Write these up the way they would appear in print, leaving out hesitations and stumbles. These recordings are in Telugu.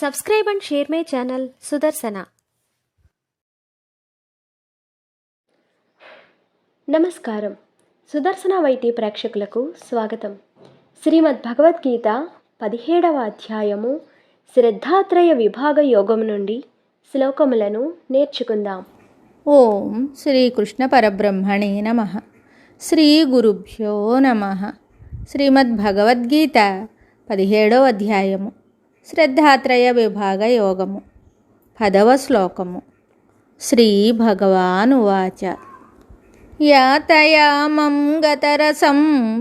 Subscribe and share my channel Sudarsana. నమస్కారం. సుదర్శన వైటీ ప్రేక్షకులకు స్వాగతం. శ్రీమద్ భగవద్గీత 17వ అధ్యాయము శ్రద్ధాత్రయ విభాగ యోగం నుండి శ్లోకములను నేర్చుకుందాం. ఓం శ్రీకృష్ణ పరబ్రహ్మణే నమః. శ్రీ గురుభ్యో నమః. శ్రీమద్ భగవద్గీత 17వ అధ్యాయము శ్రద్ధాత్రయ విభాగ యోగము. 10వ శ్లోకము. శ్రీ భగవానువాచ యాతయామం గతరసం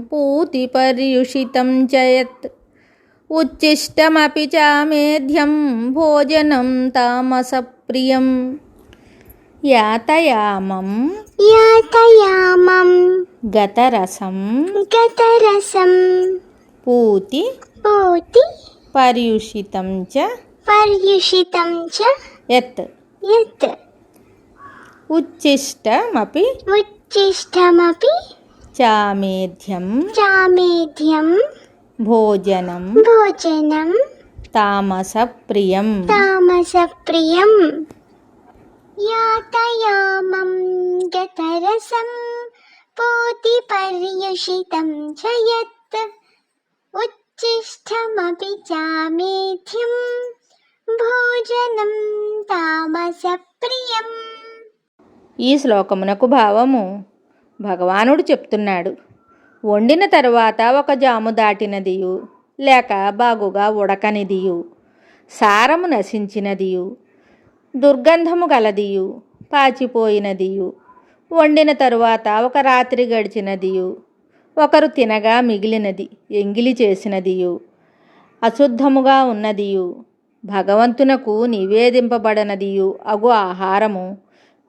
పూతిపర్యుషితం చయత్ ఉచ్ఛిష్టమపి చామేధ్యం భోజనం తామసప్రియం. యాతయామం గతరసం పూతి పర్యుషితం చ యత్ ఉచ్ఛిష్టమపి చామేధ్యం భోజనం తామసప్రియం. యాతయామం గతరసం పూతిపర్యుషితం చ యత్ ఉచ్ఛిష్టమపి చామేధ్యం భోజనం తామసప్రియం. ఈ శ్లోకమునకు భావము భగవానుడు చెప్తున్నాడు. వండిన తరువాత ఒక జాము దాటినదియు లేక బాగుగా ఉడకనిదియు, సారము నశించినదియు, దుర్గంధము గలదియు, పాచిపోయినదియు, వండిన తరువాత ఒక రాత్రి గడిచినదియు, ఒకరు తినగా మిగిలినది ఎంగిలి చేసినదియు, అశుద్ధముగా ఉన్నదియు, భగవంతునకు నివేదింపబడనదియు అగు ఆహారము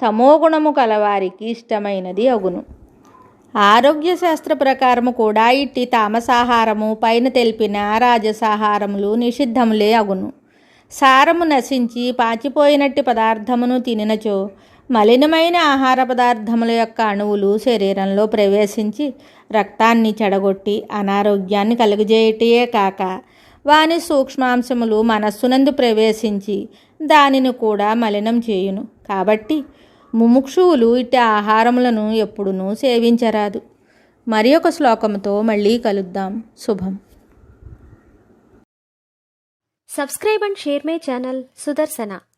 తమోగుణము కలవారికి ఇష్టమైనది అగును. ఆరోగ్య శాస్త్ర ప్రకారము కూడా ఇట్టి తామసాహారము పైన తెలిపిన రాజసాహారములు నిషిద్ధములే అగును. సారము నశించి పాచిపోయినట్టి పదార్థమును తినినచో మలినమైన ఆహార పదార్థముల యొక్క అణువులు శరీరంలో ప్రవేశించి రక్తాన్ని చెడగొట్టి అనారోగ్యాన్ని కలుగజేయటయే కాక వాని సూక్ష్మాంశములు మనస్సునందు ప్రవేశించి దానిని కూడా మలినం చేయును. కాబట్టి ముముక్షువులు ఇట్టి ఆహారములను ఎప్పుడునూ సేవించరాదు. మరి ఒక శ్లోకముతో మళ్ళీ కలుద్దాం. శుభం. Subscribe and share my channel Sudarsana.